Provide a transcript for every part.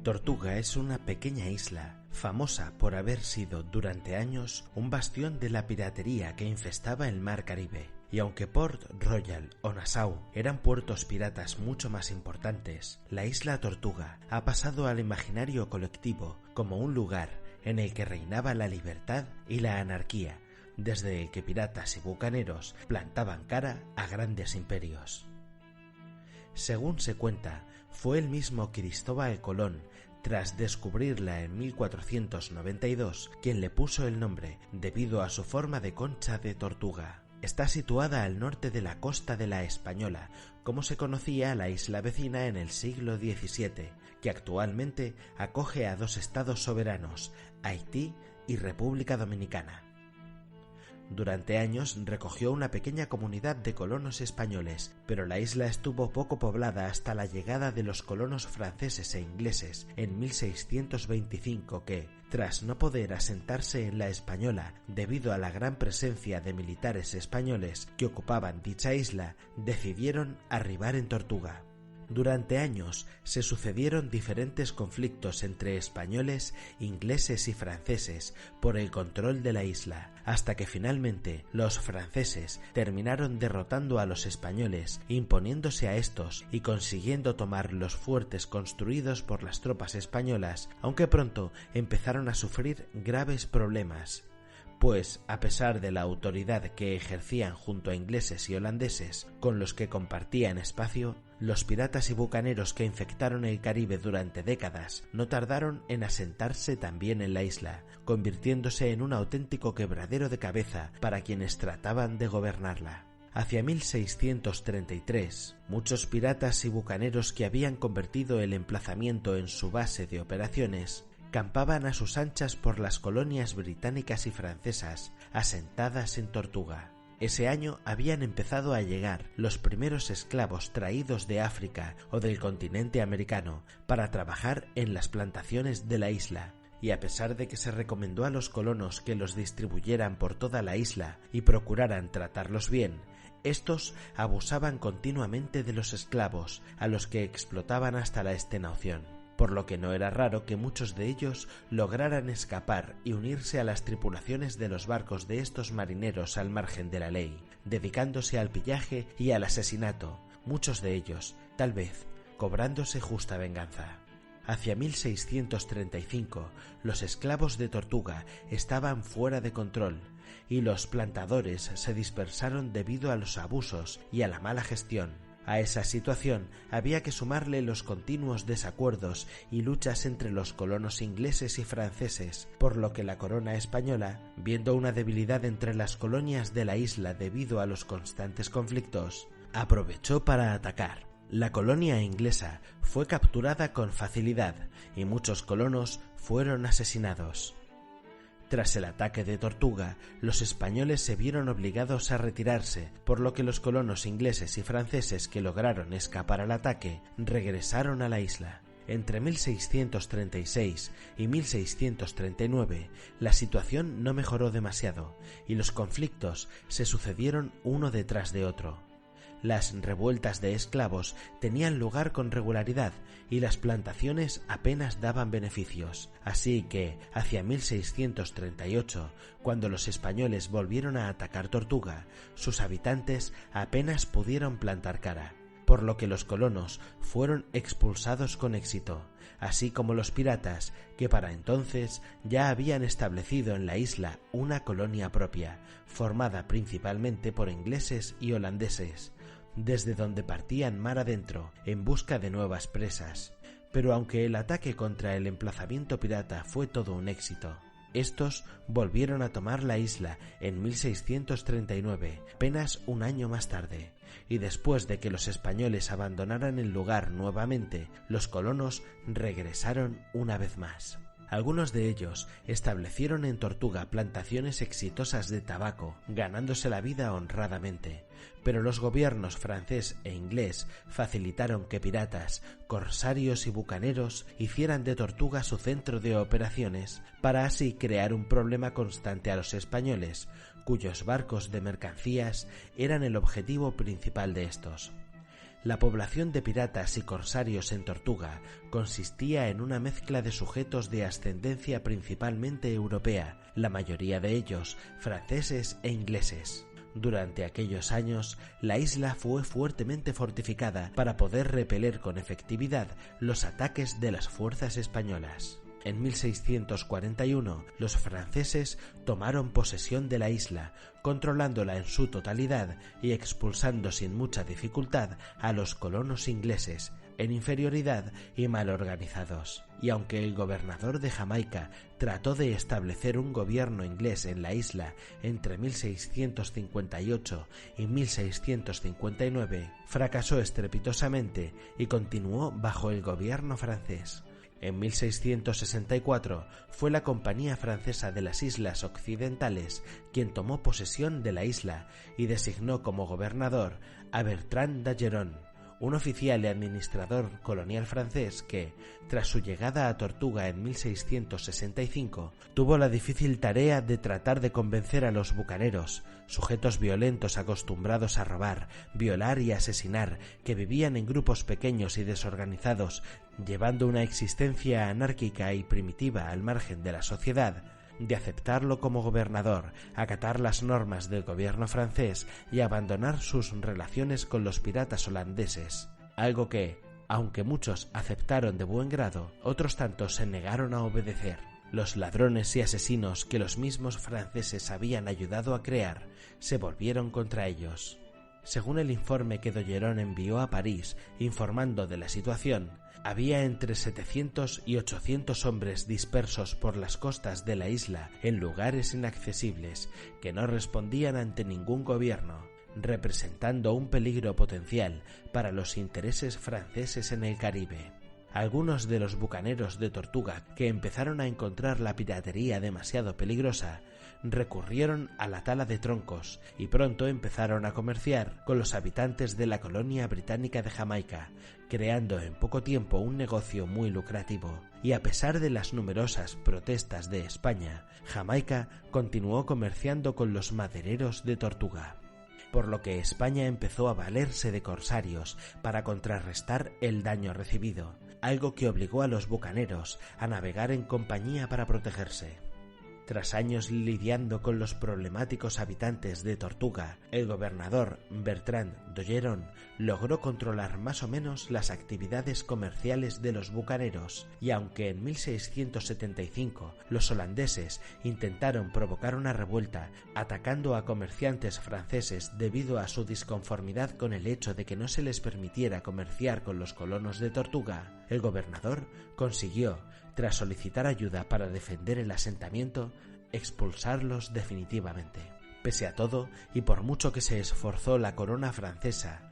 Tortuga es una pequeña isla, famosa por haber sido durante años un bastión de la piratería que infestaba el mar Caribe. Y aunque Port Royal o Nassau eran puertos piratas mucho más importantes, la isla Tortuga ha pasado al imaginario colectivo como un lugar en el que reinaba la libertad y la anarquía, desde el que piratas y bucaneros plantaban cara a grandes imperios. Según se cuenta, fue el mismo Cristóbal Colón, tras descubrirla en 1492, quien le puso el nombre debido a su forma de concha de tortuga. Está situada al norte de la costa de la Española, como se conocía la isla vecina en el siglo XVII, que actualmente acoge a dos estados soberanos, Haití y República Dominicana. Durante años recogió una pequeña comunidad de colonos españoles, pero la isla estuvo poco poblada hasta la llegada de los colonos franceses e ingleses en 1625 que, tras no poder asentarse en la Española debido a la gran presencia de militares españoles que ocupaban dicha isla, decidieron arribar en Tortuga. Durante años se sucedieron diferentes conflictos entre españoles, ingleses y franceses por el control de la isla, hasta que finalmente los franceses terminaron derrotando a los españoles, imponiéndose a estos y consiguiendo tomar los fuertes construidos por las tropas españolas, aunque pronto empezaron a sufrir graves problemas. Pues, a pesar de la autoridad que ejercían junto a ingleses y holandeses con los que compartían espacio, los piratas y bucaneros que infectaron el Caribe durante décadas no tardaron en asentarse también en la isla, convirtiéndose en un auténtico quebradero de cabeza para quienes trataban de gobernarla. Hacia 1633, muchos piratas y bucaneros que habían convertido el emplazamiento en su base de operaciones campaban a sus anchas por las colonias británicas y francesas asentadas en Tortuga. Ese año habían empezado a llegar los primeros esclavos traídos de África o del continente americano para trabajar en las plantaciones de la isla, y a pesar de que se recomendó a los colonos que los distribuyeran por toda la isla y procuraran tratarlos bien, estos abusaban continuamente de los esclavos, a los que explotaban hasta la extenuación, por lo que no era raro que muchos de ellos lograran escapar y unirse a las tripulaciones de los barcos de estos marineros al margen de la ley, dedicándose al pillaje y al asesinato, muchos de ellos, tal vez, cobrándose justa venganza. Hacia 1635, los esclavos de Tortuga estaban fuera de control y los plantadores se dispersaron debido a los abusos y a la mala gestión. A esa situación había que sumarle los continuos desacuerdos y luchas entre los colonos ingleses y franceses, por lo que la corona española, viendo una debilidad entre las colonias de la isla debido a los constantes conflictos, aprovechó para atacar. La colonia inglesa fue capturada con facilidad y muchos colonos fueron asesinados. Tras el ataque de Tortuga, los españoles se vieron obligados a retirarse, por lo que los colonos ingleses y franceses que lograron escapar al ataque regresaron a la isla. Entre 1636 y 1639, la situación no mejoró demasiado y los conflictos se sucedieron uno detrás de otro. Las revueltas de esclavos tenían lugar con regularidad y las plantaciones apenas daban beneficios, así que hacia 1638, cuando los españoles volvieron a atacar Tortuga, sus habitantes apenas pudieron plantar cara, por lo que los colonos fueron expulsados con éxito, así como los piratas, que para entonces ya habían establecido en la isla una colonia propia, formada principalmente por ingleses y holandeses, desde donde partían mar adentro en busca de nuevas presas. Pero aunque el ataque contra el emplazamiento pirata fue todo un éxito, estos volvieron a tomar la isla en 1639, apenas un año más tarde, y después de que los españoles abandonaran el lugar nuevamente, los colonos regresaron una vez más. Algunos de ellos establecieron en Tortuga plantaciones exitosas de tabaco, ganándose la vida honradamente, pero los gobiernos francés e inglés facilitaron que piratas, corsarios y bucaneros hicieran de Tortuga su centro de operaciones, para así crear un problema constante a los españoles, cuyos barcos de mercancías eran el objetivo principal de estos. La población de piratas y corsarios en Tortuga consistía en una mezcla de sujetos de ascendencia principalmente europea, la mayoría de ellos franceses e ingleses. Durante aquellos años, la isla fue fuertemente fortificada para poder repeler con efectividad los ataques de las fuerzas españolas. En 1641, los franceses tomaron posesión de la isla, controlándola en su totalidad y expulsando sin mucha dificultad a los colonos ingleses, en inferioridad y mal organizados. Y aunque el gobernador de Jamaica trató de establecer un gobierno inglés en la isla entre 1658 y 1659, fracasó estrepitosamente y continuó bajo el gobierno francés. En 1664 fue la Compañía Francesa de las Islas Occidentales quien tomó posesión de la isla y designó como gobernador a Bertrand d'Ageron, un oficial y administrador colonial francés que, tras su llegada a Tortuga en 1665, tuvo la difícil tarea de tratar de convencer a los bucaneros, sujetos violentos acostumbrados a robar, violar y asesinar, que vivían en grupos pequeños y desorganizados, llevando una existencia anárquica y primitiva al margen de la sociedad, de aceptarlo como gobernador, acatar las normas del gobierno francés y abandonar sus relaciones con los piratas holandeses, algo que, aunque muchos aceptaron de buen grado, otros tantos se negaron a obedecer. Los ladrones y asesinos que los mismos franceses habían ayudado a crear se volvieron contra ellos. Según el informe que d'Ogeron envió a París informando de la situación, había entre 700 y 800 hombres dispersos por las costas de la isla en lugares inaccesibles que no respondían ante ningún gobierno, representando un peligro potencial para los intereses franceses en el Caribe. Algunos de los bucaneros de Tortuga, que empezaron a encontrar la piratería demasiado peligrosa, recurrieron a la tala de troncos y pronto empezaron a comerciar con los habitantes de la colonia británica de Jamaica, creando en poco tiempo un negocio muy lucrativo. Y a pesar de las numerosas protestas de España, Jamaica continuó comerciando con los madereros de Tortuga, por lo que España empezó a valerse de corsarios para contrarrestar el daño recibido, algo que obligó a los bucaneros a navegar en compañía para protegerse. Tras años lidiando con los problemáticos habitantes de Tortuga, el gobernador Bertrand d'Ogeron logró controlar más o menos las actividades comerciales de los bucaneros, y aunque en 1675 los holandeses intentaron provocar una revuelta atacando a comerciantes franceses debido a su disconformidad con el hecho de que no se les permitiera comerciar con los colonos de Tortuga, el gobernador consiguió, tras solicitar ayuda para defender el asentamiento, expulsarlos definitivamente. Pese a todo, y por mucho que se esforzó la corona francesa,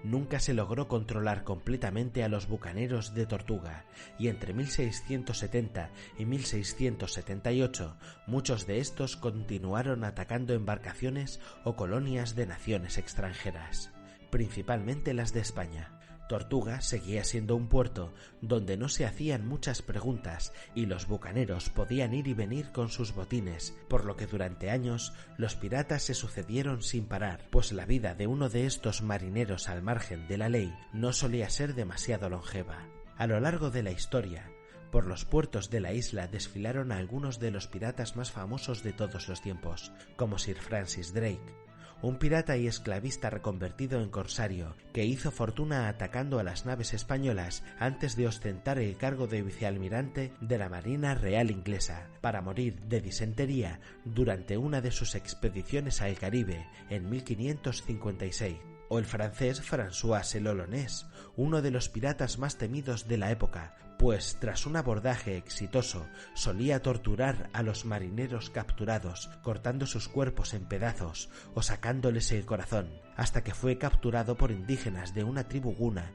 nunca se logró controlar completamente a los bucaneros de Tortuga, y entre 1670 y 1678 muchos de estos continuaron atacando embarcaciones o colonias de naciones extranjeras, principalmente las de España. Tortuga seguía siendo un puerto donde no se hacían muchas preguntas y los bucaneros podían ir y venir con sus botines, por lo que durante años los piratas se sucedieron sin parar, pues la vida de uno de estos marineros al margen de la ley no solía ser demasiado longeva. A lo largo de la historia, por los puertos de la isla desfilaron algunos de los piratas más famosos de todos los tiempos, como Sir Francis Drake, un pirata y esclavista reconvertido en corsario que hizo fortuna atacando a las naves españolas antes de ostentar el cargo de vicealmirante de la Marina Real Inglesa, para morir de disentería durante una de sus expediciones al Caribe en 1556. O el francés François el Olonés, uno de los piratas más temidos de la época, pues tras un abordaje exitoso solía torturar a los marineros capturados, cortando sus cuerpos en pedazos o sacándoles el corazón, hasta que fue capturado por indígenas de una tribu guna,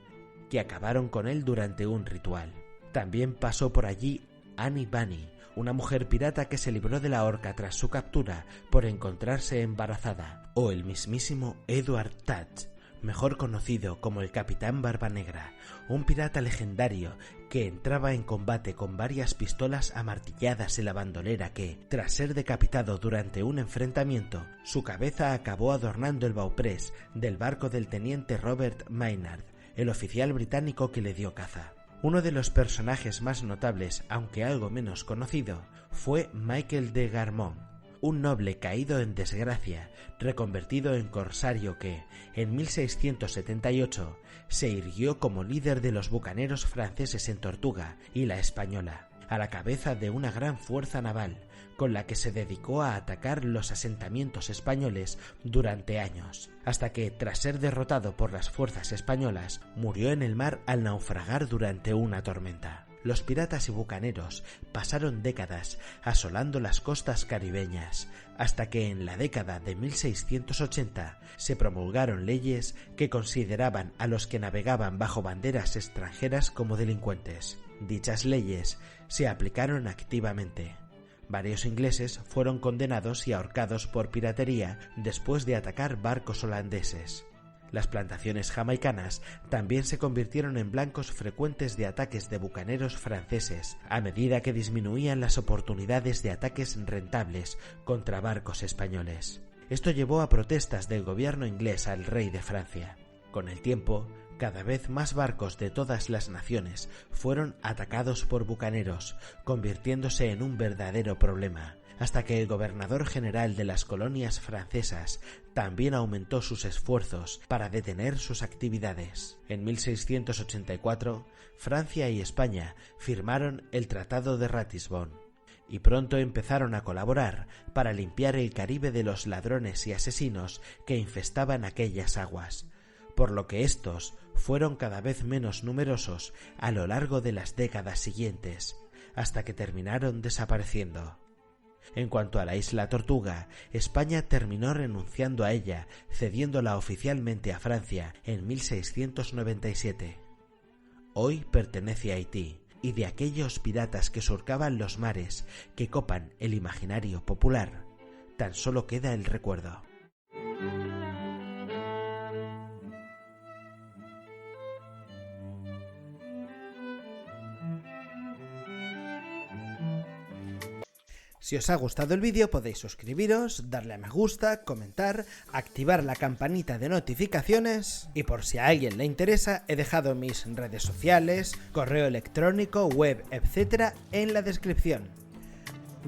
que acabaron con él durante un ritual. También pasó por allí Annie Bunny, una mujer pirata que se libró de la horca tras su captura por encontrarse embarazada, o el mismísimo Edward Teach, mejor conocido como el Capitán Barba Negra, un pirata legendario que entraba en combate con varias pistolas amartilladas en la bandolera que, tras ser decapitado durante un enfrentamiento, su cabeza acabó adornando el bauprés del barco del teniente Robert Maynard, el oficial británico que le dio caza. Uno de los personajes más notables, aunque algo menos conocido, fue Michael de Garmont, un noble caído en desgracia, reconvertido en corsario que, en 1678, se irguió como líder de los bucaneros franceses en Tortuga y la Española, a la cabeza de una gran fuerza naval, con la que se dedicó a atacar los asentamientos españoles durante años, hasta que, tras ser derrotado por las fuerzas españolas, murió en el mar al naufragar durante una tormenta. Los piratas y bucaneros pasaron décadas asolando las costas caribeñas, hasta que en la década de 1680 se promulgaron leyes que consideraban a los que navegaban bajo banderas extranjeras como delincuentes. Dichas leyes se aplicaron activamente. Varios ingleses fueron condenados y ahorcados por piratería después de atacar barcos holandeses. Las plantaciones jamaicanas también se convirtieron en blancos frecuentes de ataques de bucaneros franceses a medida que disminuían las oportunidades de ataques rentables contra barcos españoles. Esto llevó a protestas del gobierno inglés al rey de Francia. Con el tiempo, cada vez más barcos de todas las naciones fueron atacados por bucaneros, convirtiéndose en un verdadero problema, hasta que el gobernador general de las colonias francesas también aumentó sus esfuerzos para detener sus actividades. En 1684, Francia y España firmaron el Tratado de Ratisbon, y pronto empezaron a colaborar para limpiar el Caribe de los ladrones y asesinos que infestaban aquellas aguas, por lo que estos fueron cada vez menos numerosos a lo largo de las décadas siguientes, hasta que terminaron desapareciendo. En cuanto a la isla Tortuga, España terminó renunciando a ella, cediéndola oficialmente a Francia en 1697. Hoy pertenece a Haití, y de aquellos piratas que surcaban los mares, que copan el imaginario popular, tan solo queda el recuerdo. Si os ha gustado el vídeo podéis suscribiros, darle a me gusta, comentar, activar la campanita de notificaciones y por si a alguien le interesa he dejado mis redes sociales, correo electrónico, web, etc. en la descripción.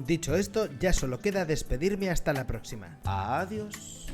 Dicho esto, ya solo queda despedirme hasta la próxima. Adiós.